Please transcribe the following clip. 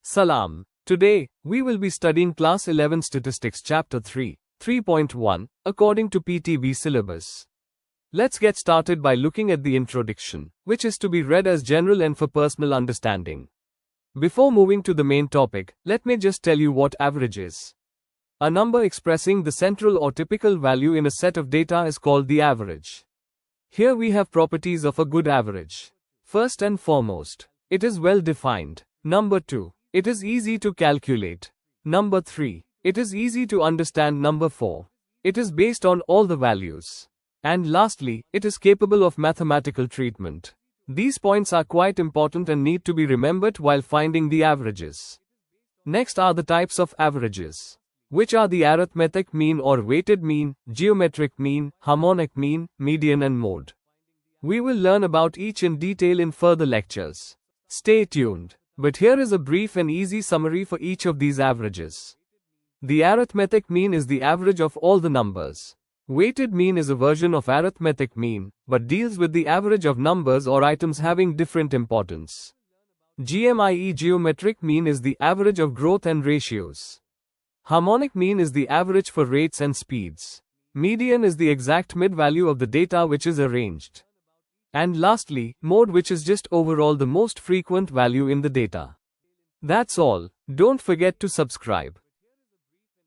Salam. Today, we will be studying Class 11 Statistics Chapter 3, 3.1, according to PTB syllabus. Let's get started by looking at the introduction, which is to be read as general and for personal understanding. Before moving to the main topic, let me just tell you what average is. A number expressing the central or typical value in a set of data is called the average. Here we have properties of a good average. First and foremost, it is well defined. Number 2. It is easy to calculate. Number 3. It is easy to understand. Number 4. It is based on all the values. And lastly, it is capable of mathematical treatment. These points are quite important and need to be remembered while finding the averages. Next are the types of averages, which are the arithmetic mean or weighted mean, geometric mean, harmonic mean, median and mode. We will learn about each in detail in further lectures. Stay tuned. But here is a brief and easy summary for each of these averages. The arithmetic mean is the average of all the numbers. Weighted mean is a version of arithmetic mean, but deals with the average of numbers or items having different importance. GMIE geometric mean is the average of growth and ratios. Harmonic mean is the average for rates and speeds. Median is the exact mid-value of the data which is arranged. And lastly, mode, which is just overall the most frequent value in the data. That's all. Don't forget to subscribe.